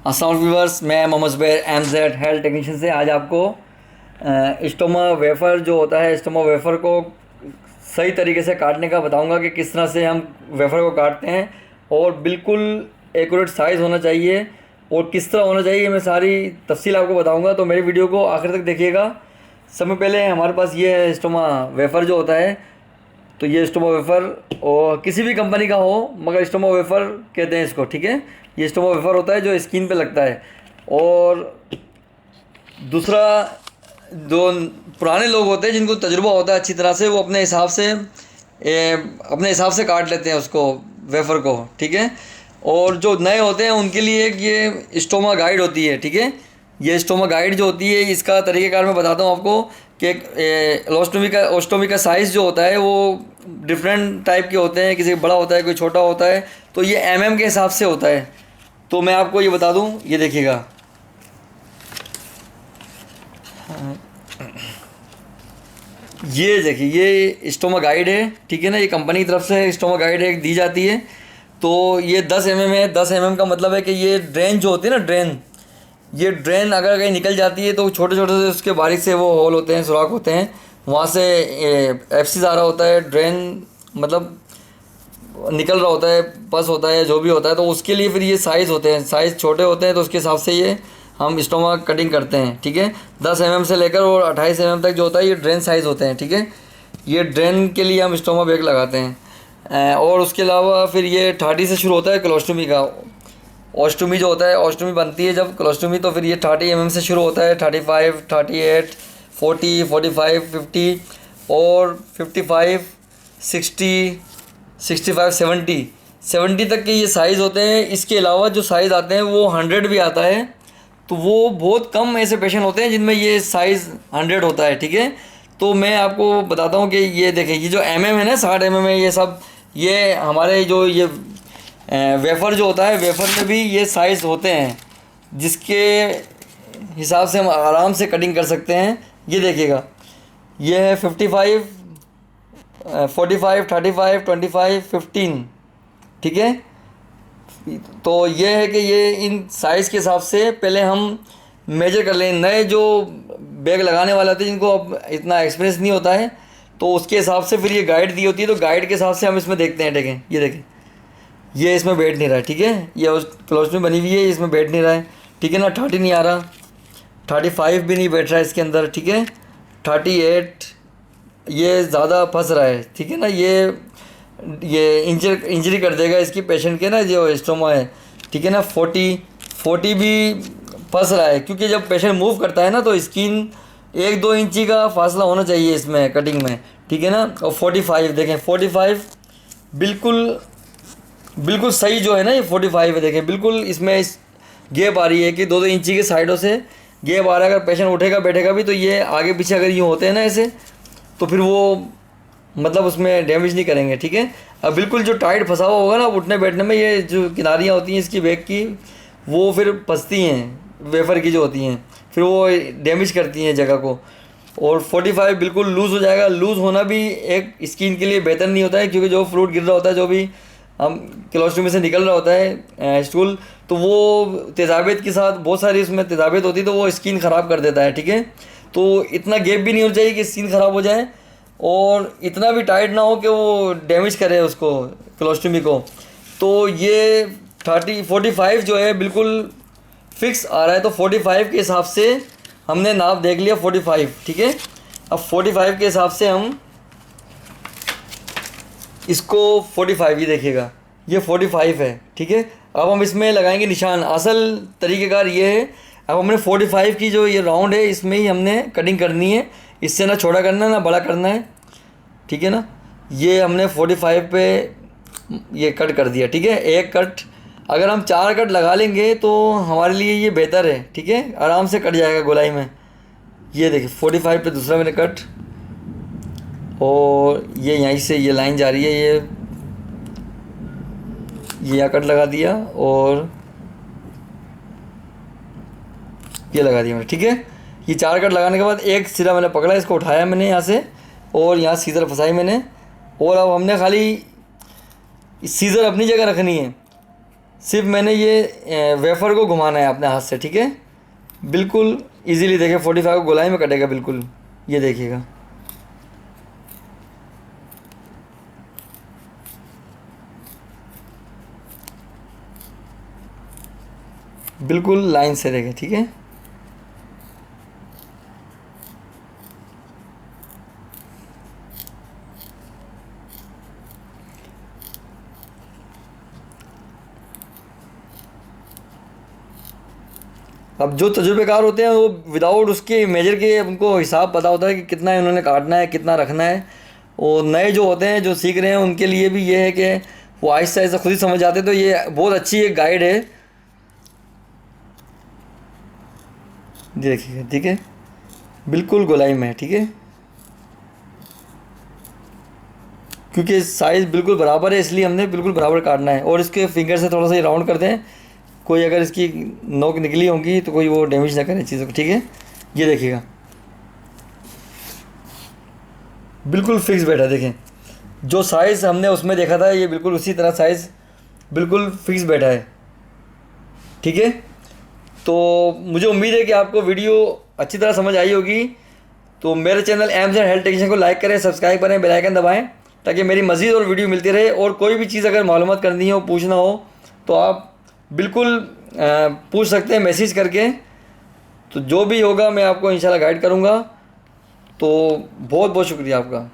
अस्सलाम व्यूअर्स, मैं Mohammad Zubair MZ health technician से आज आपको स्टोमा वेफ़र जो होता है, स्टोमा वेफ़र को सही तरीके से काटने का बताऊंगा कि किस तरह से हम वेफ़र को काटते हैं और बिल्कुल एक्यूरेट साइज़ होना चाहिए और किस तरह होना चाहिए, मैं सारी तफसील आपको बताऊंगा। तो मेरी वीडियो को आखिर तक देखिएगा। सबसे पहले हमारे पास ये है स्टोमा वेफ़र जो होता है। तो ये स्टोमा वेफ़र और किसी भी कंपनी का हो, मगर स्टोमा वेफ़र कहते हैं इसको, ठीक है। ये स्टोमा वेफ़र होता है जो स्किन पे लगता है। और दूसरा, जो पुराने लोग होते हैं जिनको तजुर्बा होता है अच्छी तरह से, वो अपने हिसाब से काट लेते हैं उसको, वेफ़र को, ठीक है। और जो नए होते हैं उनके लिए ये स्टोमा गाइड होती है, ठीक है। ये स्टोमा गाइड जो होती है, इसका तरीक़ेकार मैं बताता हूँ आपको कि ओस्टोमी का साइज़ जो होता है वो डिफरेंट टाइप के होते हैं। किसी बड़ा होता है, कोई छोटा होता है। तो ये के हिसाब से होता है। तो मैं आपको ये बता दूं, ये देखिएगा, ये देखिए, ये स्टोमा गाइड है, ठीक है ना। ये कंपनी की तरफ से स्टोमा गाइड एक दी जाती है। तो ये 10 है। 10 का मतलब है कि ये ड्रेन जो होती है ना, ये ड्रेन अगर कहीं निकल जाती है तो छोटे छोटे से उसके बारीक से वो होल होते हैं, सुराख होते हैं, वहाँ से एफसीज आ रहा होता है। ड्रेन मतलब निकल रहा होता है, पस होता है, जो भी होता है। तो उसके लिए फिर ये साइज़ होते हैं, साइज़ छोटे होते हैं, तो उसके हिसाब से ये हम स्टोमा कटिंग करते हैं, ठीक है। 10 से लेकर और 28 तक जो होता है, ये ड्रेन साइज़ होते हैं, ठीक है। ये ड्रेन के लिए हम स्टोमा बैग लगाते हैं। और उसके अलावा फिर ये 30 से शुरू होता है कोलोस्टोमी का। ओस्टोमी जो होता है, ओस्टोमी बनती है जब कोलोस्टोमी, तो फिर ये 30 से शुरू होता है। 35, 38, 40, 45, 50 और 55, 60, 65, 70 तक के ये साइज़ होते हैं। इसके अलावा जो साइज़ आते हैं वो 100 भी आता है। तो वो बहुत कम ऐसे पेशेंट होते हैं जिनमें ये साइज़ 100 होता है, ठीक है। तो मैं आपको बताता हूँ कि ये देखें, ये जो है ना, 60 है, ये सब, ये हमारे जो ये वेफ़र जो होता है, वेफ़र में भी ये साइज़ होते हैं जिसके हिसाब से हम आराम से कटिंग कर सकते हैं। ये देखिएगा, ये है 55, 45, 35, 25, 15, ठीक है। तो ये है कि ये इन साइज़ के हिसाब से पहले हम मेजर कर लें। नए जो बैग लगाने वाले होते हैं, जिनको अब इतना एक्सपीरियंस नहीं होता है, तो उसके हिसाब से फिर ये गाइड दी होती है। तो गाइड के हिसाब से हम इसमें देखते हैं, देखें, ये देखें, ये इसमें बैठ नहीं रहा है, ठीक है। ये उस क्लोज में बनी हुई है, इसमें बैठ नहीं रहा है, ठीक है ना। 30 नहीं आ रहा, 35 भी नहीं बैठ रहा है इसके अंदर, ठीक है। 38 ये ज़्यादा फंस रहा है, ठीक है ना। ये इंजरी कर देगा इसकी, पेशेंट के ना, जो स्टोमा है, ठीक है ना। 40 भी फंस रहा है, क्योंकि जब पेशेंट मूव करता है ना, तो स्किन 1-2 इंची का फासला होना चाहिए इसमें कटिंग में, ठीक है ना। और 45 देखें, 45 बिल्कुल सही जो है ना, ये 45 है, देखें, बिल्कुल इसमें गैप आ रही है कि 2-2 इंची के साइडों से गैप आ रहा है। अगर पेशेंट उठेगा बैठेगा भी, तो ये आगे पीछे अगर यूँ होते हैं ना ऐसे, तो फिर वो मतलब उसमें डैमेज नहीं करेंगे, ठीक है। अब बिल्कुल जो टाइट फंसा हुआ होगा ना उठने बैठने में, ये जो किनारियाँ होती हैं इसकी बैग की, वो फिर फंसती हैं वेफ़र की जो होती हैं, फिर वो डैमेज करती हैं जगह को। और 45 बिल्कुल लूज़ हो जाएगा। लूज़ होना भी एक स्किन के लिए बेहतर नहीं होता है, क्योंकि जो फ्लूइड गिर रहा होता है, जो भी हम कोलोस्टोमी से निकल रहा होता है स्टूल, तो वो तेज़ाबियत के साथ, बहुत सारी उसमें तेज़ाबियत होती है, तो वो स्किन ख़राब कर देता है, ठीक है। तो इतना गैप भी नहीं होना चाहिए कि स्किन ख़राब हो जाए, और इतना भी टाइट ना हो कि वो डैमेज करे उसको, कोलोस्टोमी को। तो ये 45 जो है बिल्कुल फिक्स आ रहा है। तो 45 के हिसाब से हमने नाप देख लिया, 45, ठीक है। अब 45 के हिसाब से हम इसको 45, ये देखिएगा, ये 45 है, ठीक है। अब हम इसमें लगाएंगे निशान। असल तरीक़ेकार ये है, अब हमने 45 की जो ये राउंड है, इसमें ही हमने कटिंग करनी है। इससे ना छोटा करना है ना बड़ा करना है, ठीक है ना। ये हमने 45 पे ये कट कर दिया, ठीक है। एक कट, अगर हम 4 कट लगा लेंगे तो हमारे लिए ये बेहतर है, ठीक है। आराम से कट जाएगा गोलाई में। ये देखिए 45 पे दूसरा मैंने कट, और ये यहीं से ये लाइन जा रही है, ये यहाँ कट लगा दिया, और ये लगा दिया मैंने, ठीक है। ये 4 कट लगाने के बाद एक सिरा मैंने पकड़ा, इसको उठाया मैंने यहाँ से, और यहाँ सीज़र फंसाई मैंने। और अब हमने खाली सीज़र अपनी जगह रखनी है, सिर्फ मैंने ये वेफ़र को घुमाना है अपने हाथ से, ठीक है। बिल्कुल इजीली देखिए 45 को गोलाई में कटेगा बिल्कुल, ये देखिएगा। बिल्कुल लाइन से देखें, ठीक है। अब जो तजुर्बेकार होते हैं वो विदाउट उसके मेजर के उनको हिसाब पता होता है कि कितना इन्होंने काटना है, कितना रखना है। और नए जो होते हैं, जो सीख रहे हैं, उनके लिए भी ये है कि वो आहिस्ता आहिस्ता खुद ही समझ जाते हैं। तो ये बहुत अच्छी एक गाइड है, देखिए, ठीक है। बिल्कुल गोलाई में है, ठीक है। क्योंकि साइज़ बिल्कुल बराबर है, इसलिए हमने बिल्कुल बराबर काटना है। और इसके फिंगर से थोड़ा सा राउंड कर दें, कोई अगर इसकी नोक निकली होगी तो कोई वो डैमेज ना करे चीज़ों को, ठीक है। ये देखिएगा बिल्कुल फिक्स बैठा, देखें जो साइज़ हमने उसमें देखा था, ये बिल्कुल उसी तरह साइज़ बिल्कुल फिक्स बैठा है, ठीक है। तो मुझे उम्मीद है कि आपको वीडियो अच्छी तरह समझ आई होगी। तो मेरे channel AIIMS and health technician को लाइक करें, सब्सक्राइब करें, बेल आइकन दबाएं, ताकि मेरी मज़ीद और वीडियो मिलती रहे। और कोई भी चीज़ अगर मालूमात करनी हो, पूछना हो, तो आप बिल्कुल पूछ सकते हैं मैसेज करके। तो जो भी होगा मैं आपको इंशाल्लाह गाइड करूँगा। तो बहुत बहुत शुक्रिया आपका।